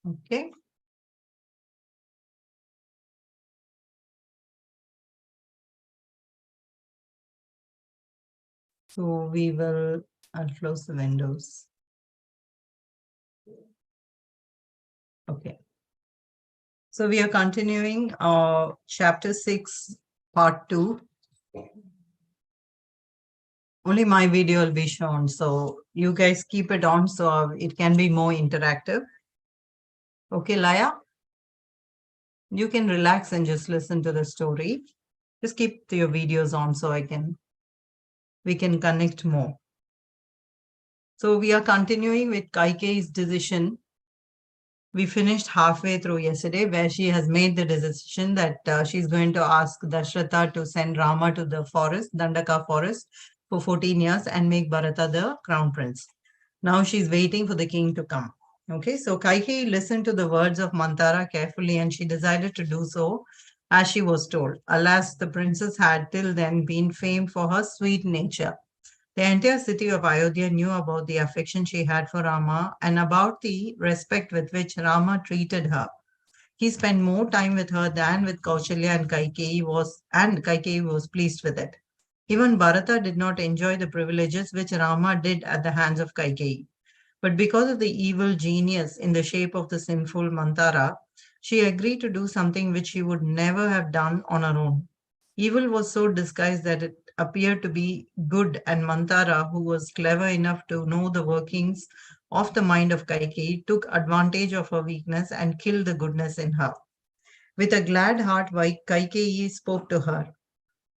Okay. So we will close the windows. Okay. So we are continuing chapter 6, part 2. Only my video will be shown. So you guys keep it on so it can be more interactive. Okay, Laya? You can relax and just listen to the story. Just keep your videos on so we can connect more. So we are continuing with Kaikeyi's decision. We finished halfway through yesterday where she has made the decision that she's going to ask Dashratha to send Rama to the forest, Dandaka forest, for 14 years and make Bharata the crown prince. Now she's waiting for the king to come. Okay, so Kaikeyi listened to the words of Mantara carefully and she decided to do so as she was told. Alas, the princess had till then been famed for her sweet nature. The entire city of Ayodhya knew about the affection she had for Rama and about the respect with which Rama treated her. He spent more time with her than with Kaushalya and Kaikeyi was pleased with it. Even Bharata did not enjoy the privileges which Rama did at the hands of Kaikeyi. But because of the evil genius in the shape of the sinful Mantara, she agreed to do something which she would never have done on her own. Evil was so disguised that it appeared to be good, and Mantara, who was clever enough to know the workings of the mind of Kaikeyi, took advantage of her weakness and killed the goodness in her. With a glad heart, Kaikeyi spoke to her.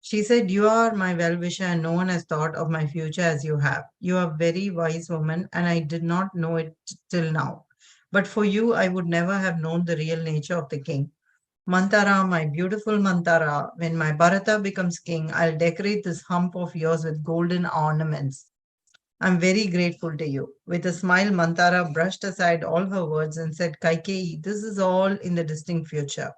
She said, "You are my well-wisher and no one has thought of my future as you have. You are a very wise woman and I did not know it till now. But for you, I would never have known the real nature of the king. Mantara, my beautiful Mantara, when my Bharata becomes king, I'll decorate this hump of yours with golden ornaments. I'm very grateful to you." With a smile, Mantara brushed aside all her words and said, "Kaikeyi, this is all in the distant future.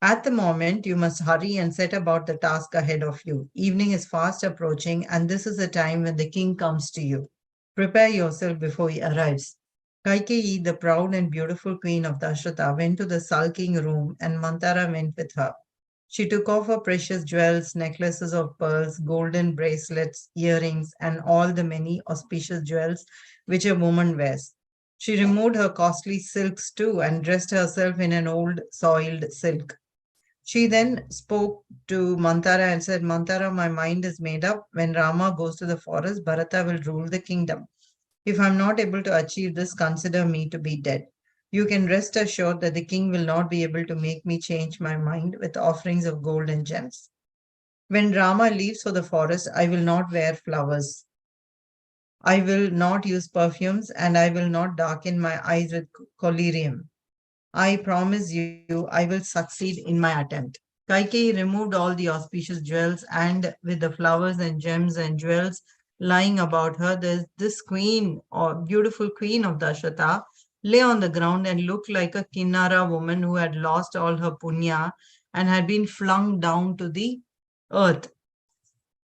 At the moment, you must hurry and set about the task ahead of you. Evening is fast approaching, and this is the time when the king comes to you. Prepare yourself before he arrives." Kaikeyi, the proud and beautiful queen of Dashrata, went to the sulking room, and Mantara went with her. She took off her precious jewels, necklaces of pearls, golden bracelets, earrings, and all the many auspicious jewels which a woman wears. She removed her costly silks too and dressed herself in an old soiled silk. She then spoke to Mantara and said, "Mantara, my mind is made up. When Rama goes to the forest, Bharata will rule the kingdom. If I'm not able to achieve this, consider me to be dead. You can rest assured that the king will not be able to make me change my mind with offerings of gold and gems. When Rama leaves for the forest, I will not wear flowers. I will not use perfumes and I will not darken my eyes with collyrium. I promise you, I will succeed in my attempt." Kaikeyi removed all the auspicious jewels, and with the flowers and gems and jewels lying about her, this queen or beautiful queen of Dashata lay on the ground and looked like a Kinnara woman who had lost all her punya and had been flung down to the earth.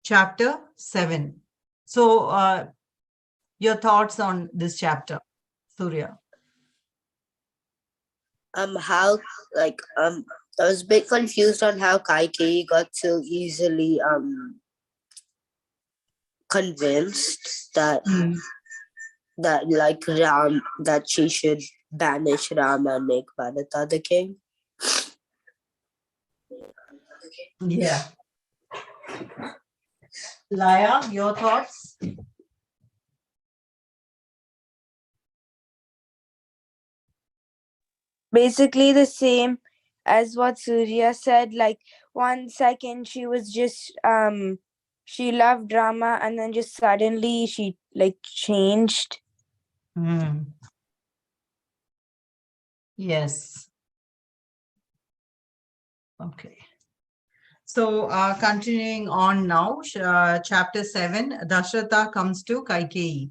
Chapter 7. So, your thoughts on this chapter, Surya? How I was a bit confused on how Kaikeyi got so easily convinced that that she should banish Ram and make Bharata the king. Yeah. Laya, your thoughts? Basically the same as what Surya said. Like 1 second she was just she loved drama and then just suddenly she like changed. Yes. Okay. So continuing on now, chapter 7, Dashrata comes to Kaikeyi.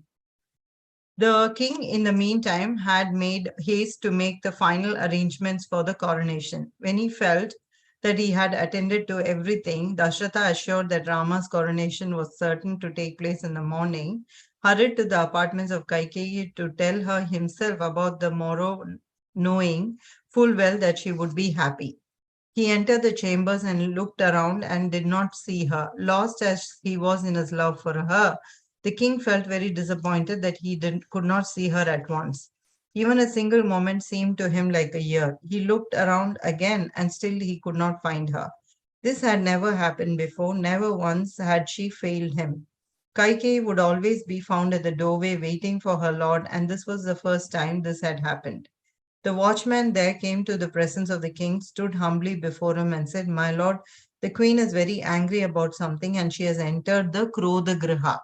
The king, in the meantime, had made haste to make the final arrangements for the coronation. When he felt that he had attended to everything, Dashrata assured that Rama's coronation was certain to take place in the morning. hurried to the apartments of Kaikeyi to tell her himself about the morrow, knowing full well that she would be happy. He entered the chambers and looked around and did not see her. Lost as he was in his love for her, the king felt very disappointed that could not see her at once. Even a single moment seemed to him like a year. He looked around again and still he could not find her. This had never happened before. Never once had she failed him. Kaikeyi would always be found at the doorway waiting for her lord, and this was the first time this had happened. The watchman there came to the presence of the king, stood humbly before him, and said, "My lord, the queen is very angry about something, and she has entered the Krodha Griha,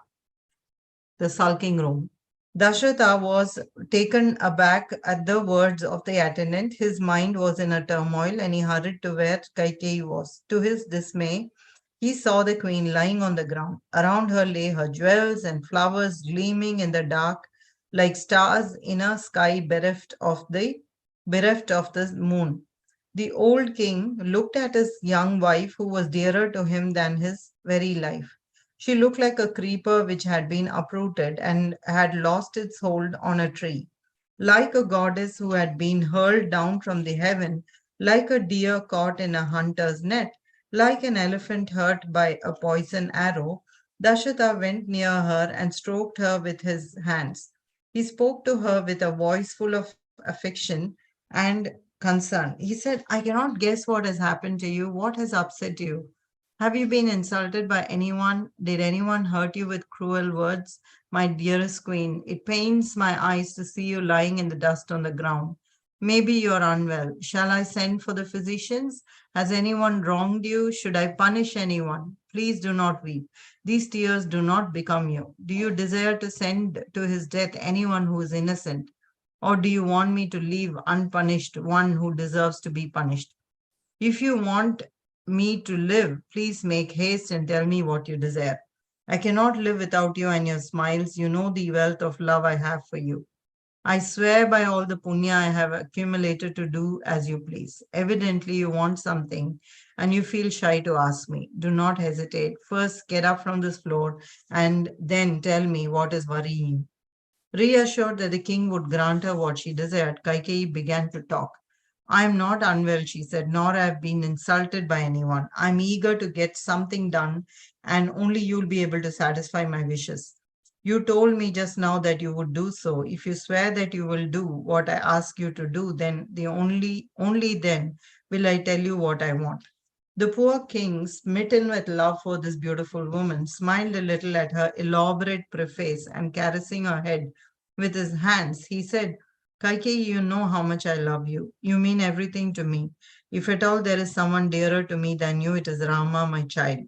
the sulking room." Dasharatha was taken aback at the words of the attendant. His mind was in a turmoil, and he hurried to where Kaikeyi was. To his dismay, he saw the queen lying on the ground. Around her lay her jewels and flowers gleaming in the dark like stars in a sky bereft of the moon. The old king looked at his young wife, who was dearer to him than his very life. She looked like a creeper which had been uprooted and had lost its hold on a tree, like a goddess who had been hurled down from the heaven, like a deer caught in a hunter's net, like an elephant hurt by a poison arrow. Dashatha went near her and stroked her with his hands. He spoke to her with a voice full of affection and concern. He said, "I cannot guess what has happened to you. What has upset you? Have you been insulted by anyone? Did anyone hurt you with cruel words? My dearest queen, it pains my eyes to see you lying in the dust on the ground. Maybe you are unwell. Shall I send for the physicians? Has anyone wronged you? Should I punish anyone? Please do not weep. These tears do not become you. Do you desire to send to his death anyone who is innocent? Or do you want me to leave unpunished one who deserves to be punished? If you want me to live, please make haste and tell me what you desire. I cannot live without you and your smiles. You know the wealth of love I have for you. I swear by all the punya I have accumulated to do as you please. Evidently, you want something and you feel shy to ask me. Do not hesitate. First, get up from this floor and then tell me what is worrying you." Reassured that the king would grant her what she desired, Kaikeyi began to talk. "I am not unwell," she said, "nor have been insulted by anyone. I am eager to get something done, and only you'll be able to satisfy my wishes. You told me just now that you would do so. If you swear that you will do what I ask you to do, then only then will I tell you what I want." The poor king, smitten with love for this beautiful woman, smiled a little at her elaborate preface and caressing her head with his hands, he said, "Kaikeyi, you know how much I love you. You mean everything to me. If at all there is someone dearer to me than you, it is Rama, my child.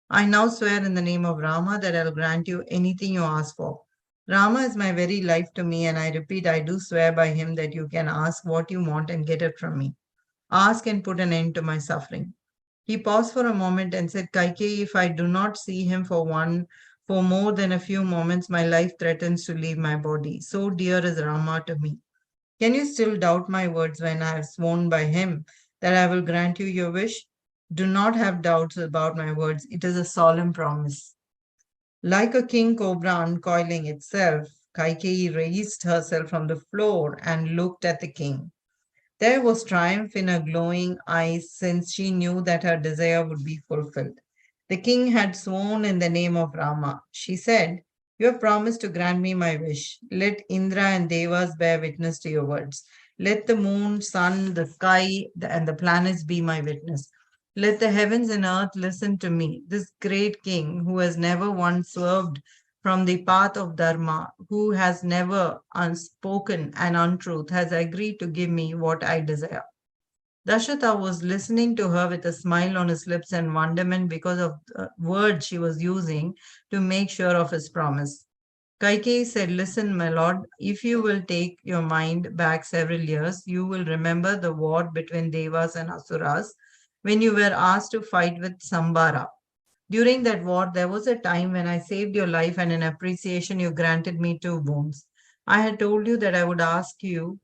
I now swear in the name of Rama that I will grant you anything you ask for. Rama is my very life to me, and I repeat, I do swear by him that you can ask what you want and get it from me. Ask and put an end to my suffering." He paused for a moment and said, "Kaikeyi, if I do not see him for more than a few moments, my life threatens to leave my body. So dear is Rama to me. Can you still doubt my words when I have sworn by him that I will grant you your wish? Do not have doubts about my words. It is a solemn promise." Like a king cobra uncoiling itself, Kaikeyi raised herself from the floor and looked at the king. There was triumph in her glowing eyes since she knew that her desire would be fulfilled. The king had sworn in the name of Rama. She said, "You have promised to grant me my wish. Let Indra and Devas bear witness to your words. Let the moon, sun, the sky, and the planets be my witness. Let the heavens and earth listen to me, this great king who has never once swerved from the path of Dharma, who has never unspoken an untruth, has agreed to give me what I desire." Dashatha was listening to her with a smile on his lips and wonderment because of the words she was using to make sure of his promise. Kaikeyi said, "Listen, my lord, if you will take your mind back several years, you will remember the war between Devas and Asuras when you were asked to fight with Sambara. During that war, there was a time when I saved your life, and in appreciation, you granted me two boons. I had told you that I would ask you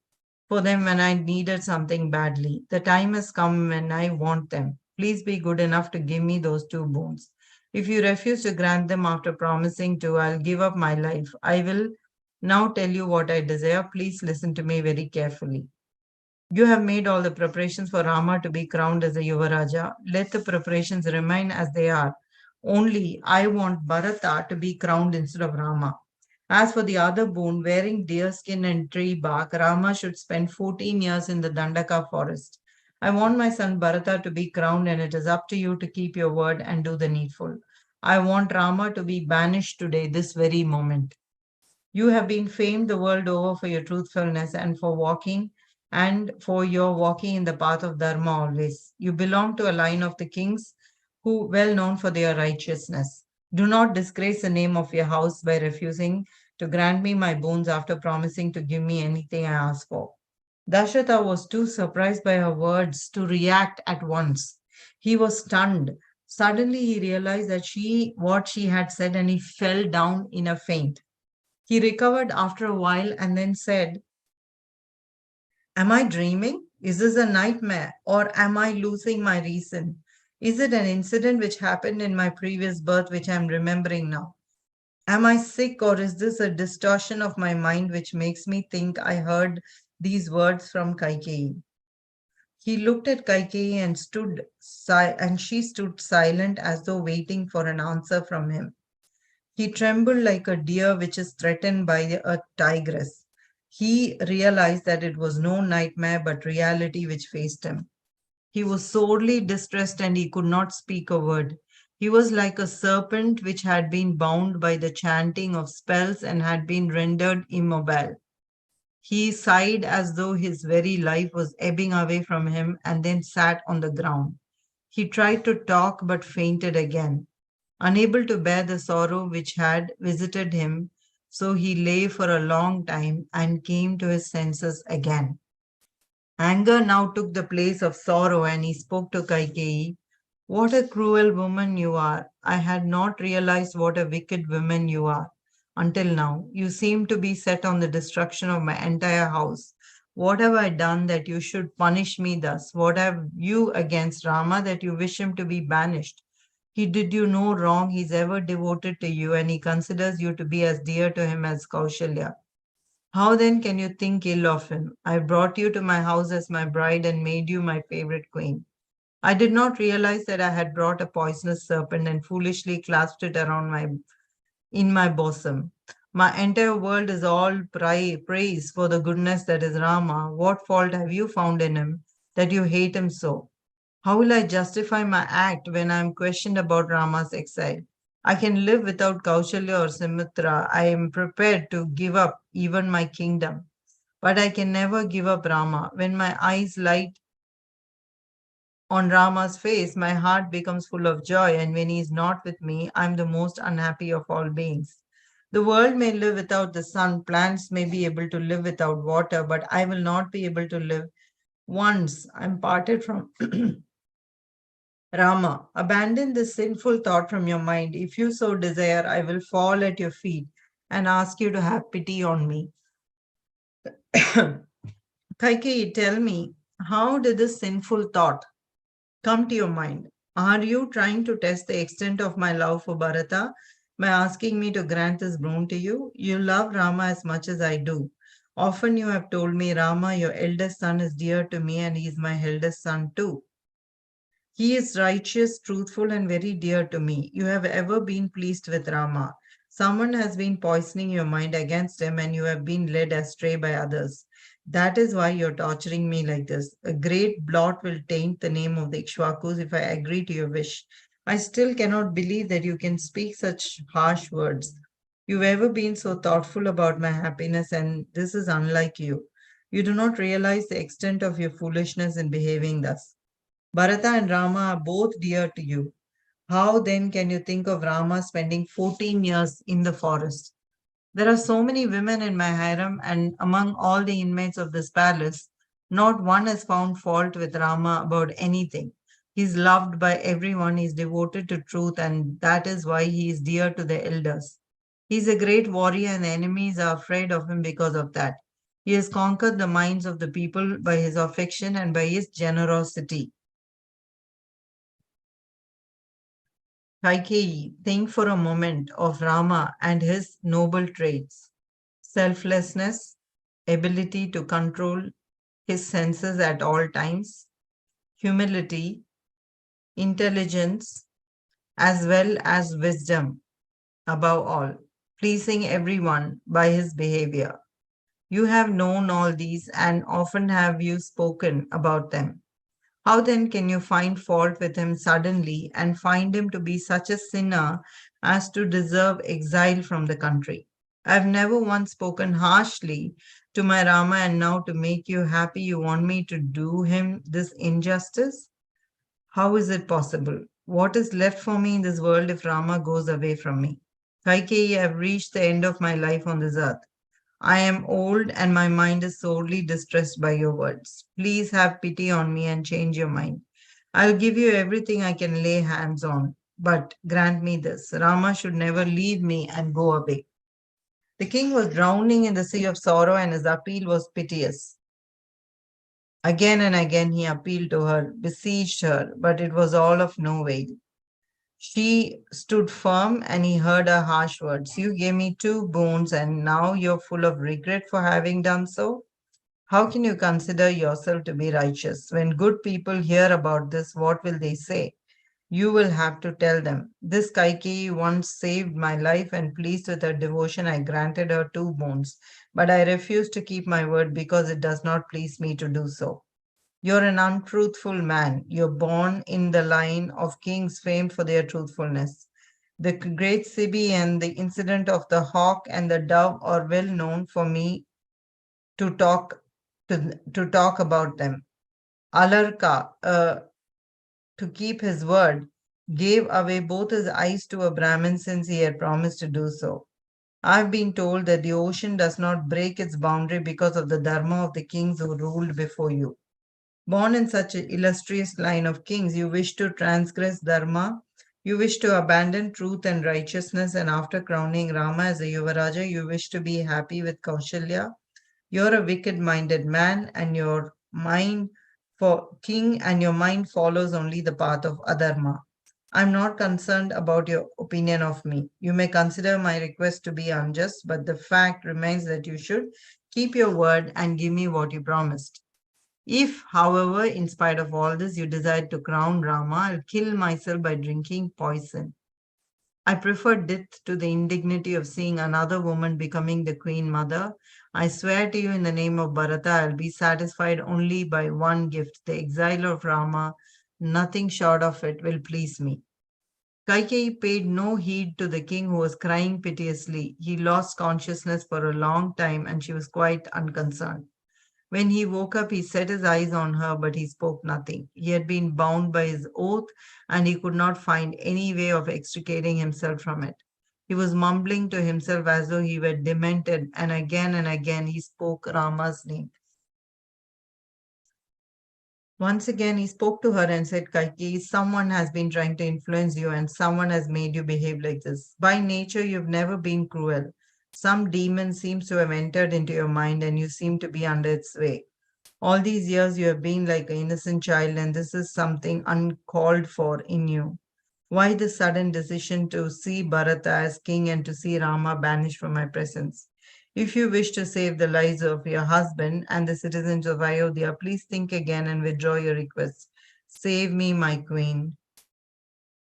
for them when I needed something badly. The time has come when I want them. Please be good enough to give me those two boons. If you refuse to grant them after promising to, I'll give up my life. I will now tell you what I desire. Please listen to me very carefully. You have made all the preparations for Rama to be crowned as a Yuvaraja. Let the preparations remain as they are. Only I want Bharata to be crowned instead of Rama. As for the other boon, wearing deerskin and tree bark, Rama should spend 14 years in the Dandaka forest. I want my son Bharata to be crowned, and it is up to you to keep your word and do the needful. I want Rama to be banished today, this very moment. You have been famed the world over for your truthfulness and for your walking in the path of Dharma always. You belong to a line of the kings who well known for their righteousness. Do not disgrace the name of your house by refusing to grant me my boons after promising to give me anything I ask for. Dashatha was too surprised by her words to react at once. He was stunned. Suddenly he realized that what she had said, and he fell down in a faint. He recovered after a while and then said, Am I dreaming? Is this a nightmare? Or am I losing my reason? Is it an incident which happened in my previous birth which I am remembering now? Am I sick, or is this a distortion of my mind which makes me think I heard these words from Kaikeyi? He looked at Kaikeyi and she stood silent as though waiting for an answer from him. He trembled like a deer which is threatened by a tigress. He realized that it was no nightmare but reality which faced him. He was sorely distressed and he could not speak a word. He was like a serpent which had been bound by the chanting of spells and had been rendered immobile. He sighed as though his very life was ebbing away from him and then sat on the ground. He tried to talk but fainted again. Unable to bear the sorrow which had visited him, so he lay for a long time and came to his senses again. Anger now took the place of sorrow, and he spoke to Kaikeyi. What a cruel woman you are. I had not realized what a wicked woman you are until now. You seem to be set on the destruction of my entire house. What have I done that you should punish me thus? What have you against Rama that you wish him to be banished? He did you no wrong. He's ever devoted to you, and he considers you to be as dear to him as Kaushalya. How then can you think ill of him? I brought you to my house as my bride and made you my favorite queen. I did not realize that I had brought a poisonous serpent and foolishly clasped it around in my bosom. My entire world is all praise for the goodness that is Rama. What fault have you found in him that you hate him so? How will I justify my act when I am questioned about Rama's exile? I can live without Kaushalya or Sumitra. I am prepared to give up even my kingdom. But I can never give up Rama. When my eyes light on Rama's face, my heart becomes full of joy, and when he is not with me, I am the most unhappy of all beings. The world may live without the sun, plants may be able to live without water, but I will not be able to live once I'm parted from Rama. Abandon this sinful thought from your mind. If you so desire, I will fall at your feet and ask you to have pity on me. Kaikeyi, tell me, how did this sinful thought come to your mind? Are you trying to test the extent of my love for Bharata by asking me to grant this boon to you? You love Rama as much as I do. Often you have told me, Rama, your eldest son is dear to me and he is my eldest son too. He is righteous, truthful, and very dear to me. You have ever been pleased with Rama. Someone has been poisoning your mind against him, and you have been led astray by others. That is why you're torturing me like this. A great blot will taint the name of the Ikshwakus if I agree to your wish. I still cannot believe that you can speak such harsh words. You've ever been so thoughtful about my happiness, and this is unlike you. You do not realize the extent of your foolishness in behaving thus. Bharata and Rama are both dear to you. How then can you think of Rama spending 14 years in the forest? There are so many women in my harem, and among all the inmates of this palace, not one has found fault with Rama about anything. He is loved by everyone, he is devoted to truth, and that is why he is dear to the elders. He is a great warrior, and the enemies are afraid of him because of that. He has conquered the minds of the people by his affection and by his generosity. Kaikeyi, think for a moment of Rama and his noble traits: selflessness, ability to control his senses at all times, humility, intelligence, as well as wisdom, above all, pleasing everyone by his behavior. You have known all these, and often have you spoken about them. How then can you find fault with him suddenly and find him to be such a sinner as to deserve exile from the country? I have never once spoken harshly to my Rama, and now to make you happy, you want me to do him this injustice? How is it possible? What is left for me in this world if Rama goes away from me? Kaikeyi, I have reached the end of my life on this earth. I am old and my mind is sorely distressed by your words. Please have pity on me and change your mind. I'll give you everything I can lay hands on, but grant me this: Rama should never leave me and go away. The king was drowning in the sea of sorrow, and his appeal was piteous. Again and again he appealed to her, beseeched her, but it was all of no avail. She stood firm, and he heard her harsh words. You gave me two boons, and now you're full of regret for having done so? How can you consider yourself to be righteous? When good people hear about this, what will they say? You will have to tell them. This Kaikeyi once saved my life, and pleased with her devotion, I granted her two boons. But I refuse to keep my word because it does not please me to do so. You're an untruthful man. You're born in the line of kings famed for their truthfulness. The great Sibi and the incident of the hawk and the dove are well known for me to talk to talk about them. Alarka, to keep his word, gave away both his eyes to a Brahmin since he had promised to do so. I've been told that the ocean does not break its boundary because of the dharma of the kings who ruled before you. Born in such an illustrious line of kings, you wish to transgress dharma, you wish to abandon truth and righteousness, and after crowning Rama as a Yuvaraja, you wish to be happy with Kaushalya. You're a wicked-minded man, and your mind for king, and your mind follows only the path of adharma. I'm not concerned about your opinion of me. You may consider my request to be unjust, but the fact remains that you should keep your word and give me what you promised. If, however, in spite of all this, you decide to crown Rama, I'll kill myself by drinking poison. I prefer death to the indignity of seeing another woman becoming the queen mother. I swear to you in the name of Bharata, I'll be satisfied only by one gift, the exile of Rama. Nothing short of it will please me. Kaikeyi paid no heed to the king, who was crying piteously. He lost consciousness for a long time, and she was quite unconcerned. When he woke up, he set his eyes on her, but he spoke nothing. He had been bound by his oath, and he could not find any way of extricating himself from it. He was mumbling to himself as though he were demented, and again he spoke Rama's name. Once again, he spoke to her and said, Kaikeyi, someone has been trying to influence you, and someone has made you behave like this. By nature, you've never been cruel. Some demon seems to have entered into your mind, and you seem to be under its sway. All these years you have been like an innocent child, and this is something uncalled for in you. Why this sudden decision to see Bharata as king and to see Rama banished from my presence? If you wish to save the lives of your husband and the citizens of Ayodhya, please think again and withdraw your request. Save me, my queen.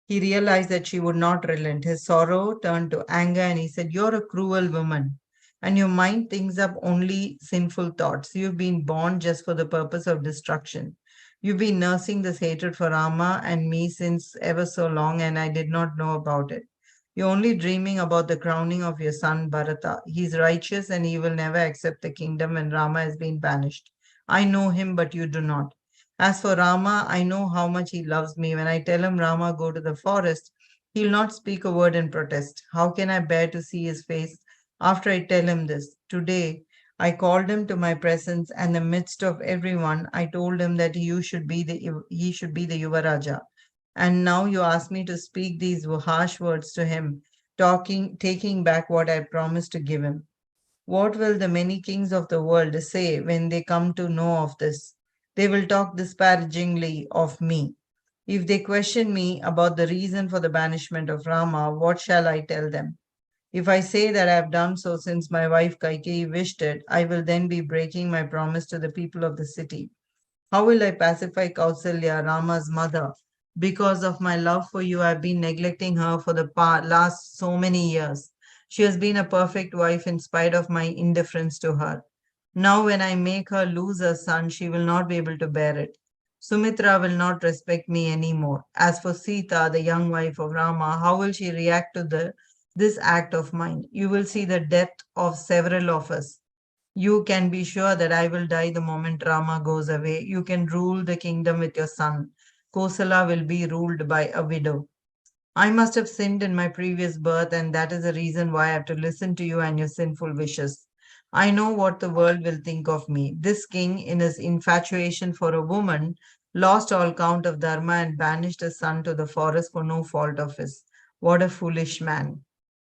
He realized that she would not relent. His sorrow turned to anger, and he said, You're a cruel woman, and your mind thinks up only sinful thoughts. You've been born just for the purpose of destruction. You've been nursing this hatred for Rama and me since ever so long, and I did not know about it. You're only dreaming about the crowning of your son Bharata. He's righteous, and he will never accept the kingdom when Rama has been banished. I know him, but you do not. As for Rama, I know how much he loves me. When I tell him, Rama, go to the forest, he'll not speak a word in protest. How can I bear to see his face after I tell him this? Today, I called him to my presence, and in the midst of everyone, I told him that he should be the Yuvaraja. And now you ask me to speak these harsh words to him, taking back what I promised to give him. What will the many kings of the world say when they come to know of this? They will talk disparagingly of me. If they question me about the reason for the banishment of Rama, what shall I tell them? If I say that I have done so since my wife Kaikeyi wished it, I will then be breaking my promise to the people of the city. How will I pacify Kausalya, Rama's mother? Because of my love for you, I've been neglecting her for the last so many years. She has been a perfect wife in spite of my indifference to her. Now, when I make her lose her son, she will not be able to bear it. Sumitra will not respect me anymore. As for Sita, the young wife of Rama, how will she react to this act of mine? You will see the death of several of us. You can be sure that I will die the moment Rama goes away. You can rule the kingdom with your son. Kosala will be ruled by a widow. I must have sinned in my previous birth, and that is the reason why I have to listen to you and your sinful wishes. I know what the world will think of me. This king, in his infatuation for a woman, lost all count of dharma and banished his son to the forest for no fault of his. What a foolish man.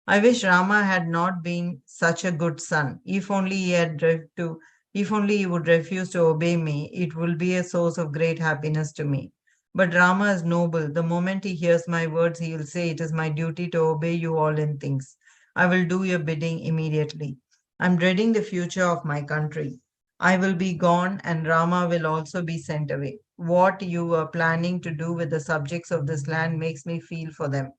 I wish Rama had not been such a good son. If only he would refuse to obey me, it will be a source of great happiness to me. But Rama is noble. The moment he hears my words, he will say, "It is my duty to obey you all in things. I will do your bidding immediately." I'm dreading the future of my country. I will be gone, and Rama will also be sent away. What you are planning to do with the subjects of this land makes me feel for them.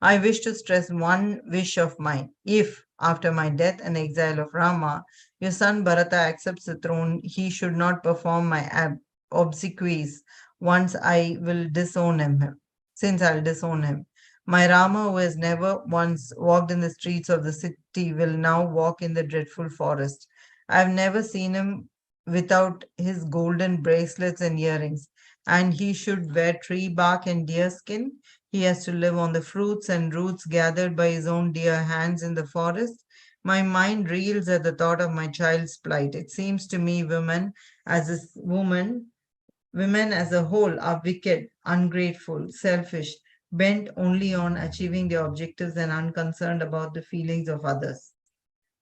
I wish to stress one wish of mine. If, after my death and exile of Rama, your son Bharata accepts the throne, he should not perform my obsequies once I will disown him, since I'll disown him. My Rama, who has never once walked in the streets of the city, will now walk in the dreadful forest. I have never seen him without his golden bracelets and earrings, and he should wear tree bark and deer skin. He has to live on the fruits and roots gathered by his own dear hands in the forest. My mind reels at the thought of my child's plight. It seems to me women as a whole are wicked, ungrateful, selfish, bent only on achieving their objectives and unconcerned about the feelings of others.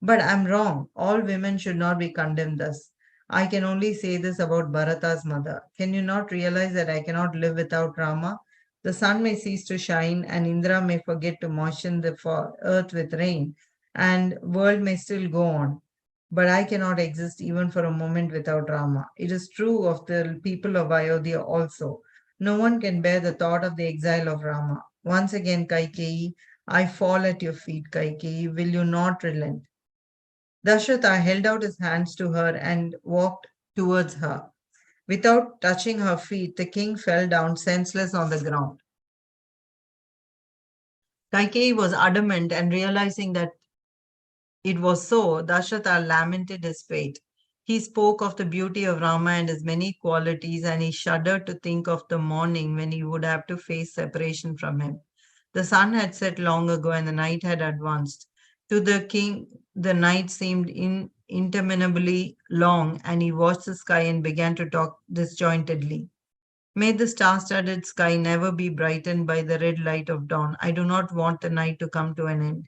But I'm wrong. All women should not be condemned thus. I can only say this about Bharata's mother. Can you not realize that I cannot live without Rama? The sun may cease to shine, and Indra may forget to moisten the earth with rain, and world may still go on. But I cannot exist even for a moment without Rama. It is true of the people of Ayodhya also. No one can bear the thought of the exile of Rama. Once again, Kaikeyi, I fall at your feet, Kaikeyi. Will you not relent? Dashrata held out his hands to her and walked towards her. Without touching her feet, the king fell down senseless on the ground. Kaikeyi was adamant, and realizing that it was so, Dashrata lamented his fate. He spoke of the beauty of Rama and his many qualities, and he shuddered to think of the morning when he would have to face separation from him. The sun had set long ago, and the night had advanced. To the king, the night seemed interminably long, and he watched the sky and began to talk disjointedly. May the star studded sky never be brightened by the red light of dawn. I do not want the night to come to an end.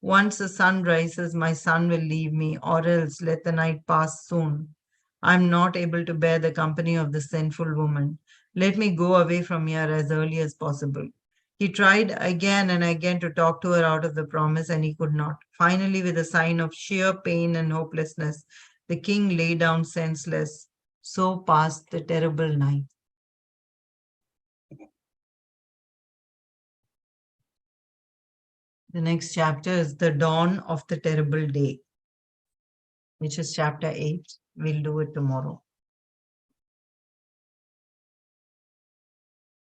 Once the sun rises, my son will leave me, or else let the night pass soon. I am not able to bear the company of this sinful woman. Let me go away from here as early as possible. He tried again and again to talk to her out of the promise, and he could not. Finally, with a sign of sheer pain and hopelessness, the king lay down senseless. So passed the terrible night. The next chapter is The Dawn of the Terrible Day, which is chapter 8. We'll do it tomorrow.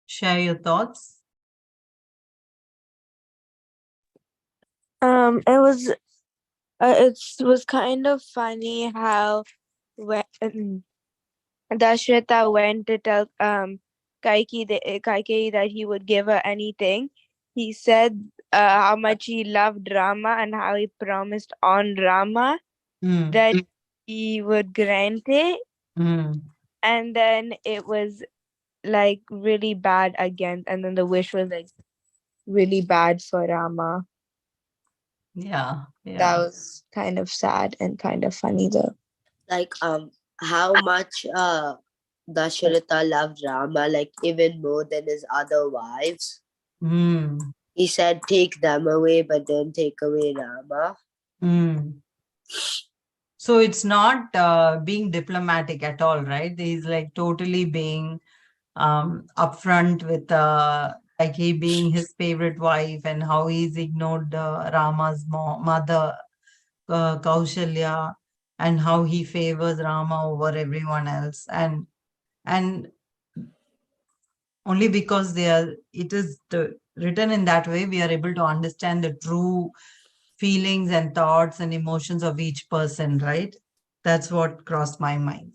Share your thoughts. It was kind of funny how when Dashrata went to tell Kaikeyi that he would give her anything. He said how much he loved Rama and how he promised on Rama Mm, that he would grant it, mm, and then it was like really bad again, and then the wish was like really bad for Rama. yeah, That yeah. was kind of sad and kind of funny though. Like how much Dasharatha loved Rama like even more than his other wives. Hmm. He said, take them away, but don't take away Rama. Hmm. So it's not being diplomatic at all, right? He's like totally being upfront with like he being his favorite wife and how he's ignored Rama's mother, Kaushalya, and how he favors Rama over everyone else. And only because it is written in that way, we are able to understand the true feelings and thoughts and emotions of each person, right? That's what crossed my mind.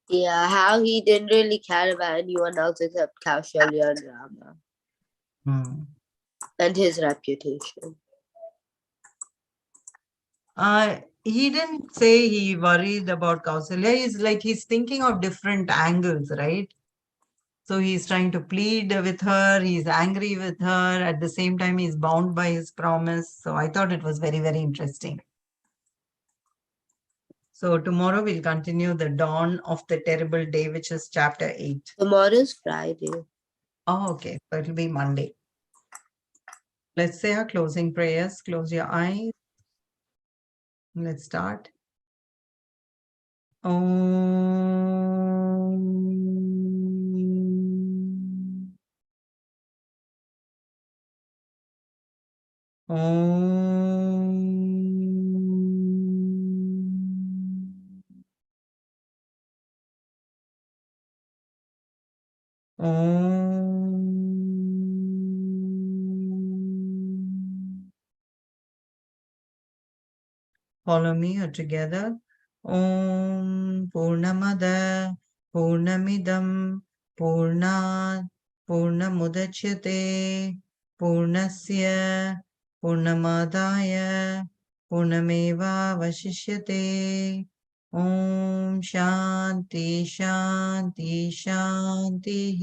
Yeah, how he didn't really care about anyone else except Kaushalya and Rama Hmm. and his reputation. He didn't say he worried about Kausalya. He's thinking of different angles, right? So he's trying to plead with her. He's angry with her. At the same time, he's bound by his promise. So I thought it was very, very interesting. So tomorrow we'll continue the dawn of the terrible day, which is chapter 8. Tomorrow's Friday. Oh, okay. So it'll be Monday. Let's say our closing prayers. Close your eyes. Let's start. Om. Om. Om. Follow me together. Om Purnamada Purnamidam Purnat Purnamudachyate Purnasya Purnamadaya Purnameva Vashishyate. Om Shanti Shanti Shanti.